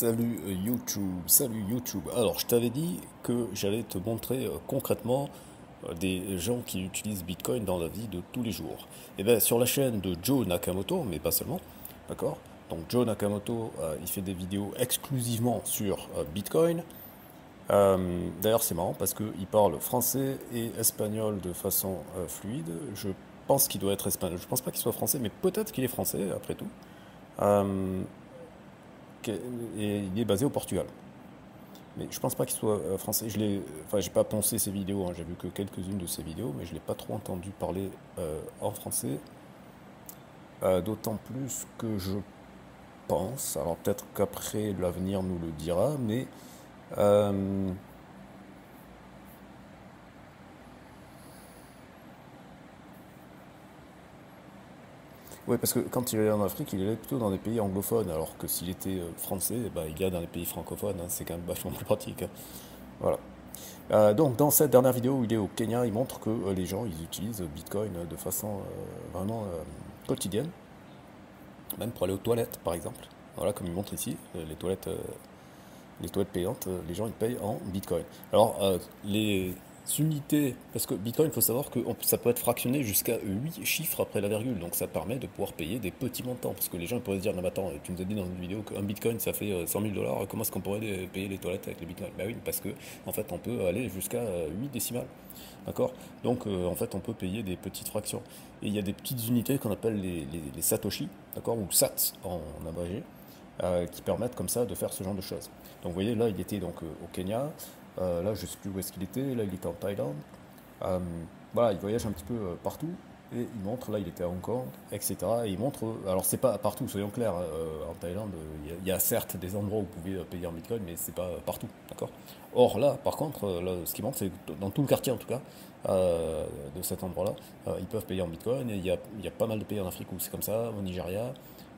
Salut salut YouTube. Alors, je t'avais dit que j'allais te montrer concrètement des gens qui utilisent Bitcoin dans la vie de tous les jours. Et bien, sur la chaîne de Joe Nakamoto, mais pas seulement, d'accord? Donc, Joe Nakamoto, il fait des vidéos exclusivement sur Bitcoin. D'ailleurs, c'est marrant parce qu'il parle français et espagnol de façon fluide. Je pense qu'il doit être espagnol. Je pense pas qu'il soit français, mais peut-être qu'il est français après tout. Euh, et il est basé au Portugal. Mais je pense pas qu'il soit français. Enfin, j'ai pas poncé ses vidéos, hein. J'ai vu que quelques-unes de ses vidéos, mais je l'ai pas trop entendu parler en français. D'autant plus que je pense, alors peut-être qu'après l'avenir nous le dira, mais euh, ouais, parce que quand il allait en Afrique, il allait plutôt dans des pays anglophones, alors que s'il était français, eh ben, il y a dans les pays francophones, hein. C'est quand même vachement plus pratique, hein. Voilà. Donc dans cette dernière vidéo où il est au Kenya, il montre que les gens ils utilisent Bitcoin de façon vraiment quotidienne, même pour aller aux toilettes par exemple. Voilà, comme il montre ici, les toilettes payantes, les gens ils payent en Bitcoin. Alors les unités, parce que Bitcoin, il faut savoir que ça peut être fractionné jusqu'à 8 chiffres après la virgule, donc ça permet de pouvoir payer des petits montants, parce que les gens pourraient se dire, non mais attends, tu nous as dit dans une vidéo qu'un Bitcoin ça fait 100 000 dollars, comment est-ce qu'on pourrait payer les toilettes avec les Bitcoins? Bah oui, parce que en fait on peut aller jusqu'à 8 décimales, d'accord? Donc en fait on peut payer des petites fractions. Et il y a des petites unités qu'on appelle les Satoshi, d'accord, ou Sats en abrégé, qui permettent comme ça de faire ce genre de choses. Donc vous voyez, là il était donc au Kenya, là je ne sais plus où est-ce qu'il était, là il était en Thaïlande. Euh, voilà, il voyage un petit peu partout et il montre, là il était à Hong Kong, etc. Et il montre, alors c'est pas partout, soyons clairs, hein, en Thaïlande, il y a certes des endroits où vous pouvez payer en Bitcoin, mais c'est pas partout, d'accord? Or là, par contre, là, ce qui montre, c'est que dans tout le quartier en tout cas, de cet endroit-là, ils peuvent payer en Bitcoin, et il y a pas mal de pays en Afrique où c'est comme ça, au Nigeria,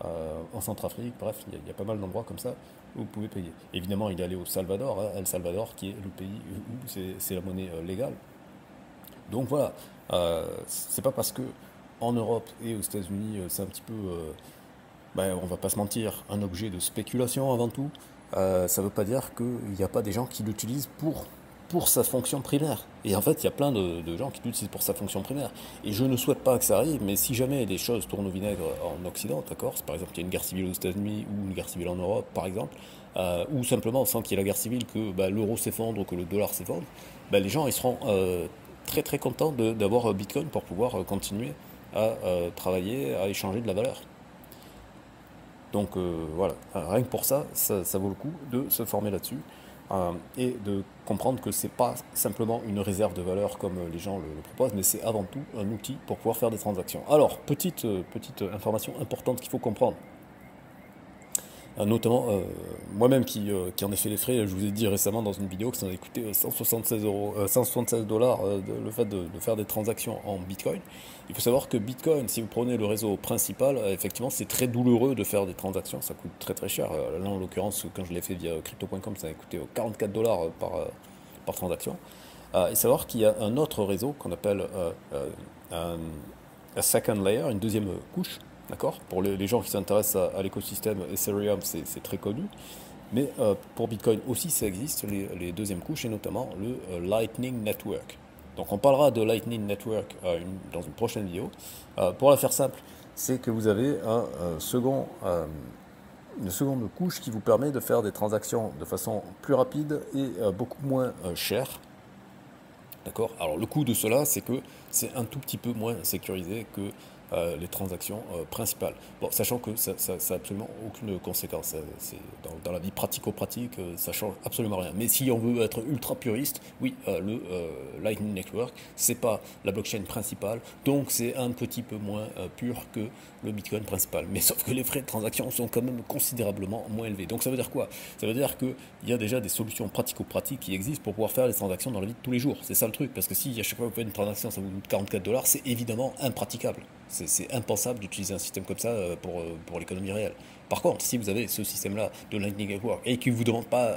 en Centrafrique, bref, il y a pas mal d'endroits comme ça où vous pouvez payer. Évidemment, il est allé au Salvador, hein, El Salvador, qui est le pays où c'est la monnaie légale. Donc voilà, c'est pas parce que en Europe et aux États-Unis, c'est un petit peu, ben, on va pas se mentir, un objet de spéculation avant tout, ça veut pas dire qu'il n'y a pas des gens qui l'utilisent pour sa fonction primaire. Et en fait, il y a plein de gens qui l'utilisent pour sa fonction primaire. Et je ne souhaite pas que ça arrive, mais si jamais les choses tournent au vinaigre en Occident, d'accord, par exemple, il y a une guerre civile aux États-Unis ou une guerre civile en Europe, par exemple, ou simplement sans qu'il y ait la guerre civile, que bah, l'euro s'effondre ou que le dollar s'effondre, bah, les gens ils seront très très contents d'avoir Bitcoin pour pouvoir continuer à travailler, à échanger de la valeur. Donc voilà, rien que pour ça, ça vaut le coup de se former là-dessus et de comprendre que c'est pas simplement une réserve de valeur comme les gens le proposent, mais c'est avant tout un outil pour pouvoir faire des transactions. Alors, petite information importante qu'il faut comprendre. Notamment moi-même qui en ai fait les frais, je vous ai dit récemment dans une vidéo que ça m'a coûté 176 euros, 176 dollars le fait de faire des transactions en Bitcoin. Il faut savoir que Bitcoin, si vous prenez le réseau principal, effectivement c'est très douloureux de faire des transactions, ça coûte très très cher. Là en l'occurrence, quand je l'ai fait via crypto.com, ça m'a coûté 44 dollars par transaction. Et savoir qu'il y a un autre réseau qu'on appelle un second layer, une deuxième couche. D'accord. Pour les gens qui s'intéressent à l'écosystème Ethereum, c'est très connu. Mais pour Bitcoin aussi, ça existe, les deuxièmes couches, et notamment le Lightning Network. Donc on parlera de Lightning Network dans une prochaine vidéo. Pour la faire simple, c'est que vous avez une seconde couche qui vous permet de faire des transactions de façon plus rapide et beaucoup moins chère. D'accord. Alors le coût de cela, c'est que c'est un tout petit peu moins sécurisé que les transactions principales. Bon, sachant que ça n'a absolument aucune conséquence. Dans la vie pratico-pratique, ça change absolument rien. Mais si on veut être ultra puriste, oui, le Lightning Network, c'est pas la blockchain principale, donc c'est un petit peu moins pur que le Bitcoin principal. Mais sauf que les frais de transaction sont quand même considérablement moins élevés. Donc ça veut dire quoi? Ça veut dire qu'il y a déjà des solutions pratico-pratiques qui existent pour pouvoir faire les transactions dans la vie de tous les jours. C'est ça le truc, parce que si à chaque fois que vous faites une transaction, ça vous coûte 44 dollars, c'est évidemment impraticable. C'est impensable d'utiliser un système comme ça pour l'économie réelle. Par contre, si vous avez ce système-là de Lightning Network et qu'il ne vous demande pas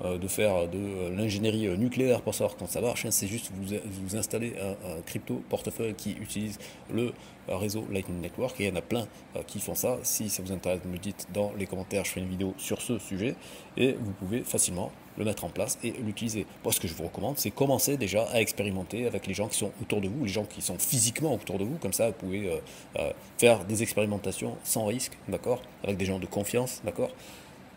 de faire de l'ingénierie nucléaire pour savoir quand ça marche, hein, c'est juste vous installez un crypto portefeuille qui utilise le réseau Lightning Network et il y en a plein qui font ça. Si ça vous intéresse, me le dites dans les commentaires, je ferai une vidéo sur ce sujet et vous pouvez facilement le mettre en place et l'utiliser. Moi, ce que je vous recommande, c'est commencer déjà à expérimenter avec les gens qui sont autour de vous, les gens qui sont physiquement autour de vous. Comme ça, vous pouvez faire des expérimentations sans risque, d'accord, avec des gens de confiance, d'accord.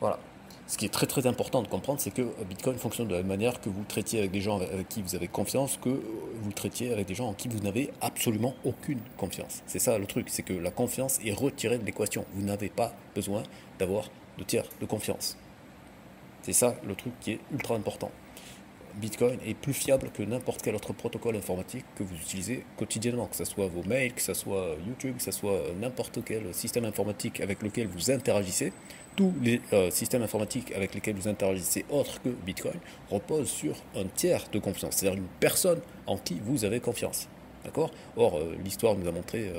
Voilà. Ce qui est très très important de comprendre, c'est que Bitcoin fonctionne de la même manière que vous traitiez avec des gens avec qui vous avez confiance, que vous le traitiez avec des gens en qui vous n'avez absolument aucune confiance. C'est ça le truc, c'est que la confiance est retirée de l'équation. Vous n'avez pas besoin d'avoir de tiers de confiance. C'est ça le truc qui est ultra important. Bitcoin est plus fiable que n'importe quel autre protocole informatique que vous utilisez quotidiennement, que ce soit vos mails, que ce soit YouTube, que ce soit n'importe quel système informatique avec lequel vous interagissez. Tous les systèmes informatiques avec lesquels vous interagissez autres que Bitcoin reposent sur un tiers de confiance, c'est-à-dire une personne en qui vous avez confiance. D'accord ? Or, l'histoire nous a montré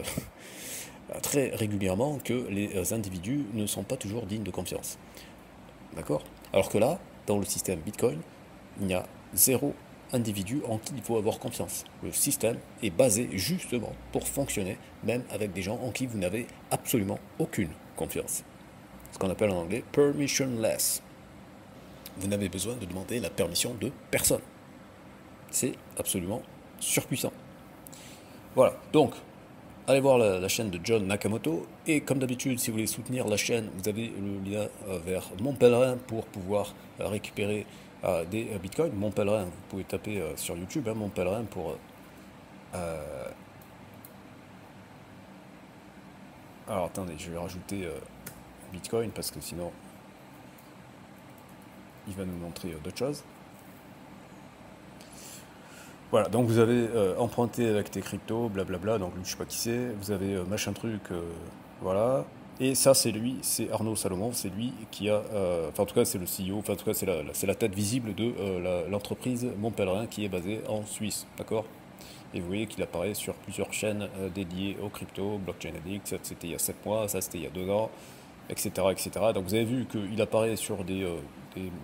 très régulièrement que les individus ne sont pas toujours dignes de confiance. D'accord ? Alors que là, dans le système Bitcoin, il n'y a zéro individu en qui il faut avoir confiance. Le système est basé justement pour fonctionner, même avec des gens en qui vous n'avez absolument aucune confiance. Ce qu'on appelle en anglais permissionless. Vous n'avez besoin de demander la permission de personne. C'est absolument surpuissant. Voilà, donc allez voir la chaîne de John Nakamoto. Et comme d'habitude, si vous voulez soutenir la chaîne, vous avez le lien vers Mon Pèlerin pour pouvoir récupérer des bitcoins. Mon Pèlerin, vous pouvez taper sur YouTube, hein, Mon Pèlerin pour... Alors attendez, je vais rajouter bitcoin parce que sinon il va nous montrer d'autres choses. Voilà, donc vous avez emprunté avec tes cryptos, blablabla, donc lui je sais pas qui c'est, vous avez machin truc, voilà. Et ça c'est lui, c'est Arnaud Salomon, c'est lui qui a, enfin en tout cas c'est le CEO, enfin en tout cas c'est la tête visible de l'entreprise Mon Pèlerin qui est basée en Suisse, d'accord. Et vous voyez qu'il apparaît sur plusieurs chaînes dédiées aux cryptos, Blockchain Addict, ça c'était il y a 7 mois, ça c'était il y a 2 ans, etc., etc. Donc vous avez vu qu'il apparaît sur des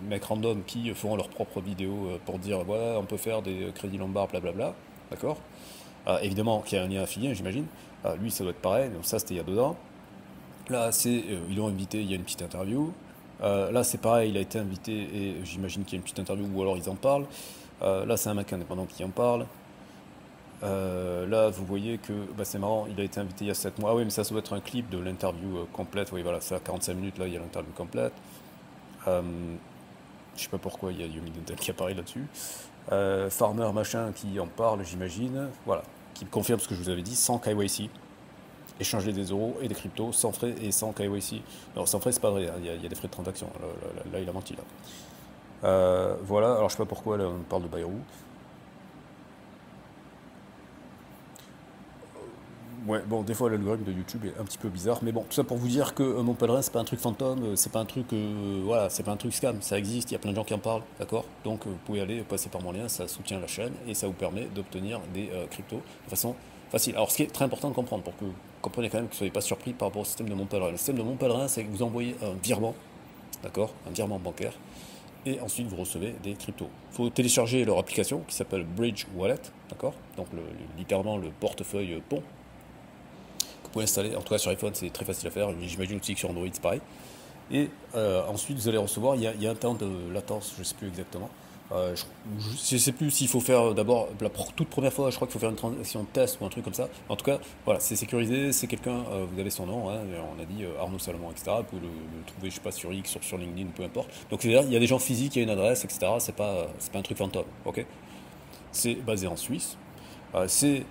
mecs random qui font leurs propres vidéos pour dire voilà, on peut faire des crédits lombards, blablabla, d'accord. Évidemment qu'il y a un lien affilié, j'imagine. Lui, ça doit être pareil, donc ça c'était il y a 2 ans. Là, ils l'ont invité, il y a une petite interview. Là, c'est pareil, il a été invité et j'imagine qu'il y a une petite interview ou alors ils en parlent. Là, c'est un mec indépendant qui en parle. Là, vous voyez que bah, c'est marrant, il a été invité il y a 7 mois. Ah oui, mais ça doit être un clip de l'interview complète. Oui, voilà, c'est à 45 minutes, là, il y a l'interview complète. Je sais pas pourquoi il y a Yomi Dental qui apparaît là-dessus. Farmer machin qui en parle, j'imagine. Voilà, qui confirme ce que je vous avais dit, sans KYC. Échanger des euros et des cryptos sans frais et sans KYC. Non, sans frais, c'est pas vrai, hein, il y a des frais de transaction. Là, il a menti. Là. Voilà, alors je sais pas pourquoi là, on parle de Bayrou. Ouais, bon, des fois l'algorithme de YouTube est un petit peu bizarre, mais bon, tout ça pour vous dire que Mon Pèlerin, c'est pas un truc fantôme, c'est pas un truc, voilà, c'est pas un truc scam, ça existe, il y a plein de gens qui en parlent, d'accord. Donc vous pouvez aller passer par mon lien, ça soutient la chaîne et ça vous permet d'obtenir des cryptos de façon facile. Alors ce qui est très important de comprendre, pour que vous compreniez quand même que vous ne soyez pas surpris par rapport au système de Mon Pèlerin. Le système de Mon Pèlerin, c'est que vous envoyez un virement, d'accord, un virement bancaire, et ensuite vous recevez des cryptos. Il faut télécharger leur application qui s'appelle Bridge Wallet, d'accord, donc littéralement le portefeuille pont. Vous pouvez installer, en tout cas sur iPhone c'est très facile à faire, j'imagine aussi que sur Android c'est pareil. Et ensuite vous allez recevoir, il y a un temps de latence, je ne sais plus exactement. Je ne sais plus s'il faut faire d'abord, la toute première fois, je crois qu'il faut faire une transaction test ou un truc comme ça. En tout cas, voilà, c'est sécurisé, c'est quelqu'un, vous avez son nom, hein, on a dit Arnaud Salomon, etc. Vous pouvez le trouver, je sais pas, sur X, sur LinkedIn, peu importe. Donc c'est-à-dire, il y a des gens physiques, il y a une adresse, etc. C'est pas un truc fantôme, ok. C'est basé en Suisse. C'est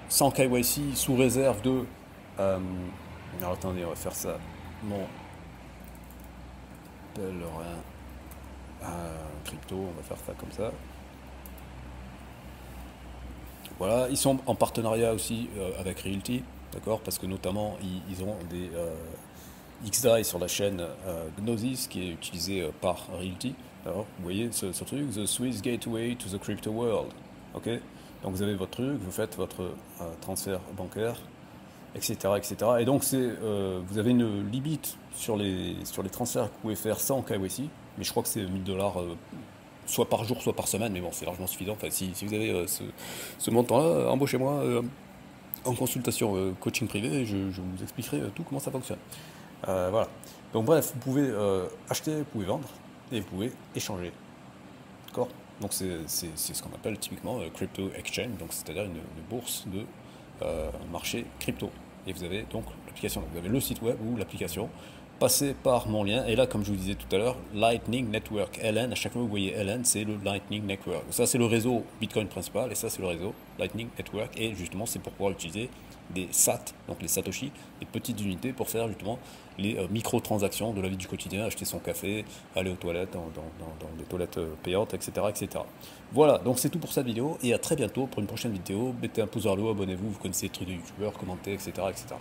sans KYC, sous réserve de... alors attendez, on va faire ça. Mon pèlerin crypto, on va faire ça comme ça. Voilà, ils sont en partenariat aussi avec Realty, d'accord, parce que notamment ils ont des XDAI sur la chaîne Gnosis qui est utilisée par Realty. Alors, vous voyez ce truc, The Swiss Gateway to the Crypto World. Ok, donc vous avez votre truc, vous faites votre transfert bancaire. etc., etc. Et donc, vous avez une limite sur les transferts que vous pouvez faire sans KYC, mais je crois que c'est 1000 $, soit par jour, soit par semaine, mais bon, c'est largement suffisant. Enfin, si vous avez ce montant-là, embauchez-moi en consultation coaching privé, je vous expliquerai tout comment ça fonctionne. Voilà. Donc bref, vous pouvez acheter, vous pouvez vendre, et vous pouvez échanger. D'accord. Donc c'est ce qu'on appelle typiquement crypto exchange, donc c'est-à-dire une bourse de marché crypto. Et vous avez donc l'application, vous avez le site web ou l'application. Passez par mon lien, et là, comme je vous disais tout à l'heure, Lightning Network, LN, à chaque fois que vous voyez LN, c'est le Lightning Network. Ça, c'est le réseau Bitcoin principal, et ça, c'est le réseau Lightning Network, et justement, c'est pour pouvoir utiliser des SAT, donc les Satoshi, des petites unités pour faire justement les micro-transactions de la vie du quotidien, acheter son café, aller aux toilettes, dans des toilettes payantes, etc., etc. Voilà, donc c'est tout pour cette vidéo, et à très bientôt pour une prochaine vidéo. Mettez un pouce vers le haut, abonnez-vous, vous connaissez les trucs de youtubeurs, commentez, etc., etc.